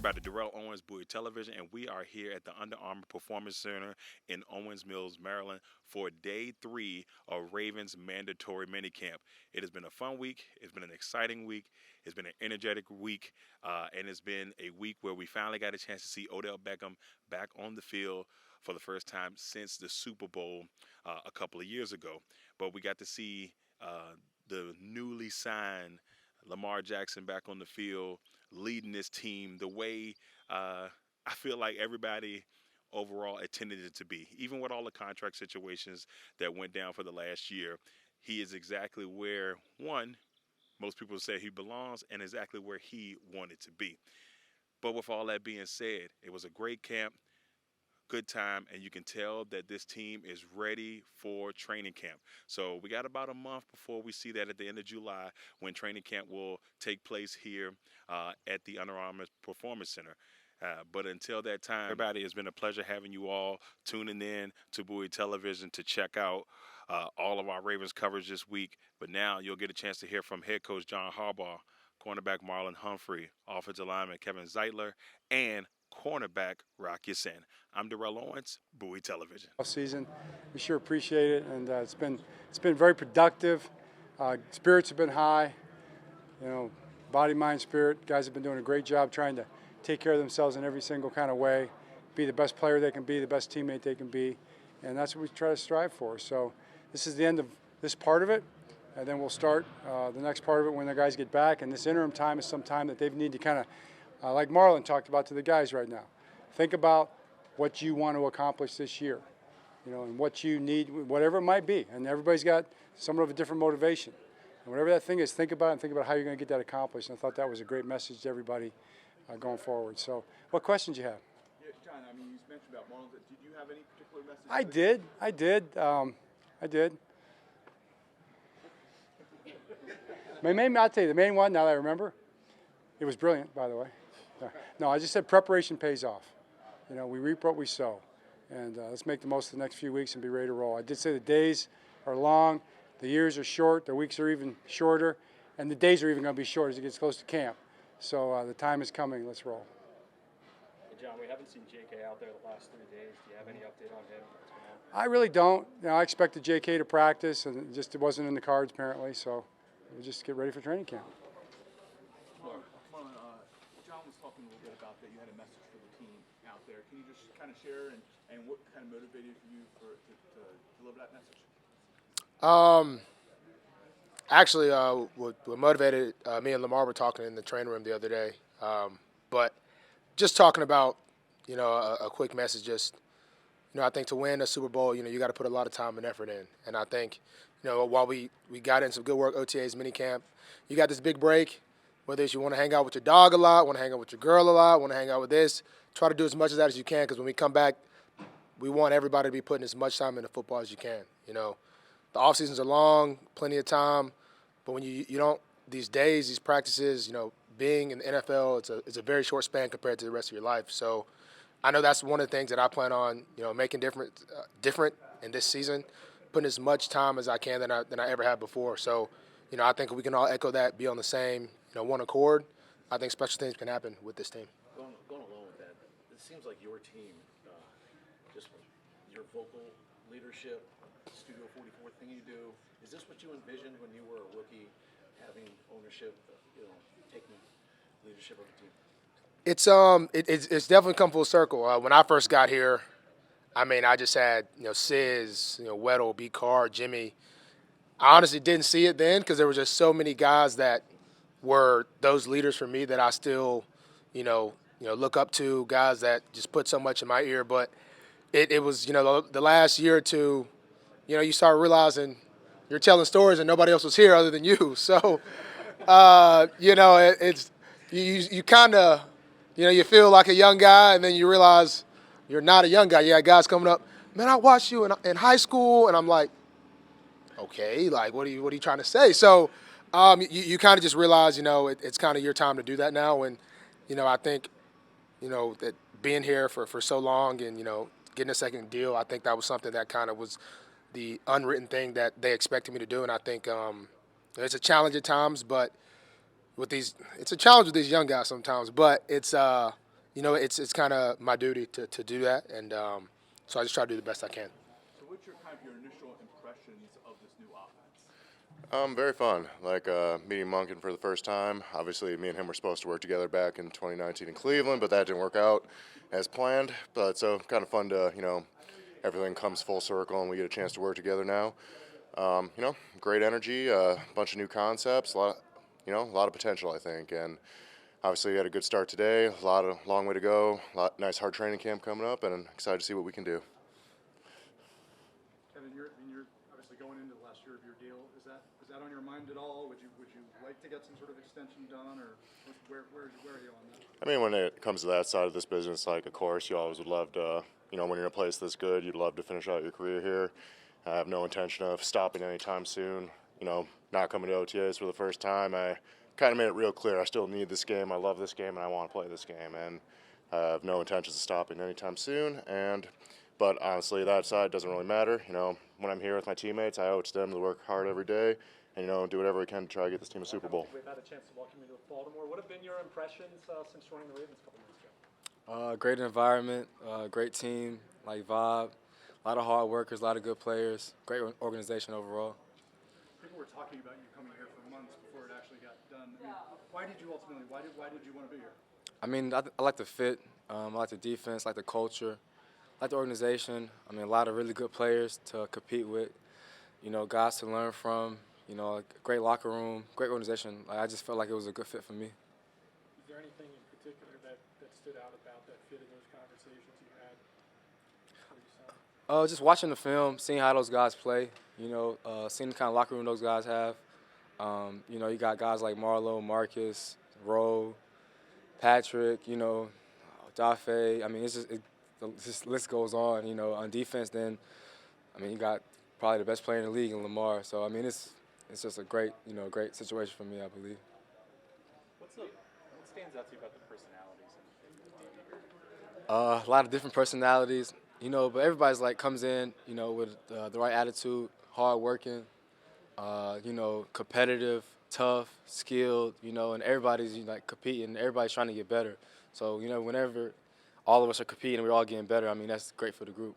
by the Darrell Owens Bowie Television, and we are here at the Under Armour Performance Center in Owens Mills, Maryland, for day 3 of Ravens mandatory minicamp. It has been a fun week. It's been an exciting week. It's been an energetic week, and it's been a week where we finally got a chance to see Odell Beckham back on the field for the first time since the Super Bowl a couple of years ago. But we got to see the newly signed Lamar Jackson back on the field, leading this team the way I feel like everybody overall intended it to be. Even with all the contract situations that went down for the last year, he is exactly where, one, most people say he belongs, and exactly where he wanted to be. But with all that being said, it was a great camp, good time, and you can tell that this team is ready for training camp. So we got about a month before we see that at the end of July when training camp will take place here at the Under Armour Performance Center. But until that time, everybody, it's been a pleasure having you all tuning in to Bowie Television to check out all of our Ravens coverage this week. But now you'll get a chance to hear from head coach John Harbaugh, cornerback Marlon Humphrey, offensive lineman Kevin Zeitler, and cornerback Rock Ya-Sin. I'm Darrell Owens, Bowie Television. All season, we sure appreciate it, and it's been very productive. Spirits have been high, body, mind, spirit. Guys have been doing a great job trying to take care of themselves in every single kind of way, be the best player they can be, the best teammate they can be, and that's what we try to strive for. So this is the end of this part of it, and then we'll start the next part of it when the guys get back. And this interim time is some time that they need to kind of, like Marlon talked about to the guys right now, think about what you want to accomplish this year, and what you need, whatever it might be. And everybody's got somewhat of a different motivation. And whatever that thing is, think about it and think about how you're going to get that accomplished. And I thought that was a great message to everybody going forward. So what questions do you have? Yeah, John, you mentioned about Marlon. Did you have any particular message? I did. I'll tell you, the main one, now that I remember, it was brilliant, by the way. No, I just said preparation pays off. We reap what we sow. And let's make the most of the next few weeks and be ready to roll. I did say the days are long, the years are short, the weeks are even shorter, and the days are even going to be short as it gets close to camp. So the time is coming. Let's roll. Hey John, we haven't seen JK out there the last 3 days. Do you have any update on him? I really don't. I expected JK to practice, and it wasn't in the cards apparently. So we'll just get ready for training camp. Marlon, John was talking a little bit about that you had a message for the team out there. Can you just kind of share and what kind of motivated you to deliver that message? Actually, what motivated me and Lamar were talking in the training room the other day. But just talking about, a quick message. Just, I think to win a Super Bowl, you got to put a lot of time and effort in. And I think, while we got in some good work, OTAs, minicamp, you got this big break. Whether it's you want to hang out with your dog a lot, want to hang out with your girl a lot, want to hang out with this, try to do as much of that as you can. Because when we come back, we want everybody to be putting as much time into football as you can. The off seasons are long, plenty of time. But when you don't, these days, these practices, being in the NFL, it's a very short span compared to the rest of your life. So I know that's one of the things that I plan on, making different in this season, putting as much time as I can than I ever had before. So, I think we can all echo that, be on the same, one accord. I think special things can happen with this team. Going along with that, it seems like your team, just your vocal leadership, Studio 44 thing you do, is this what you envisioned when you were a rookie, having ownership, taking leadership of the team? It's definitely come full circle. When I first got here, I just had Sis, Weddle, B. Carr, Jimmy. I honestly didn't see it then because there were just so many guys that were those leaders for me that I still, look up to, guys that just put so much in my ear. But it was, the last year or two, you start realizing you're telling stories and nobody else was here other than you. So, it's you kind of, you feel like a young guy, and then you realize you're not a young guy. You got guys coming up, man, I watched you in high school, and I'm like, okay, like what are you trying to say? So, you kind of just realize, it's kind of your time to do that now, and I think, that being here for so long and getting a second deal, I think that was something that kind of was the unwritten thing that they expected me to do, and I think it's a challenge at times, but it's a challenge with these young guys sometimes, but it's it's kind of my duty to do that, and so I just try to do the best I can. So what's your initial impressions of this new offense? Very fun. Like meeting Monken for the first time. Obviously, me and him were supposed to work together back in 2019 in Cleveland, but that didn't work out as planned. But so kind of fun to everything comes full circle and we get a chance to work together now. Great energy, a bunch of new concepts, a lot of potential, I think. And obviously, we had a good start today. Long way to go. Nice hard training camp coming up, and I'm excited to see what we can do. Kevin, you're obviously going into the last year of your deal. Is that on your mind at all? Would you like to get some sort of extension done, or where are you on that? I mean, when it comes to that side of this business, like, of course, you always would love to, when you're in a place this good, you'd love to finish out your career here. I have no intention of stopping anytime soon. Not coming to OTAs for the first time. I kind of made it real clear I still need this game. I love this game, and I want to play this game. And I have no intentions of stopping anytime soon. But honestly, that side doesn't really matter. When I'm here with my teammates, I owe it to them to work hard every day and, do whatever we can to try to get this team a Super Bowl. We've had a chance to welcome you to Baltimore. What have been your impressions since joining the Ravens a couple months ago? Great environment, great team, vibe, a lot of hard workers, a lot of good players, great organization overall. People were talking about you coming here for months before it actually got done. I mean, why did you ultimately? Why did you want to be here? I mean, I like the fit, I like the defense, I like the culture, I like the organization. I mean, a lot of really good players to compete with, guys to learn from, a great locker room, great organization. I just felt like it was a good fit for me. Is there anything in particular that stood out about that fit in those conversations you had? Just watching the film, seeing how those guys play, seeing the kind of locker room those guys have. You got guys like Marlon, Marcus, Rowe, Patrick, Dafe. I mean, this list goes on. On defense, then, you got probably the best player in the league in Lamar. So, I mean, it's just a great, great situation for me, I believe. What stands out to you about the personalities in the DB here? A lot of different personalities, but everybody's comes in, with the right attitude, hard working, competitive, tough, skilled, and everybody's competing, everybody's trying to get better. So, whenever all of us are competing, we're all getting better. I mean, that's great for the group.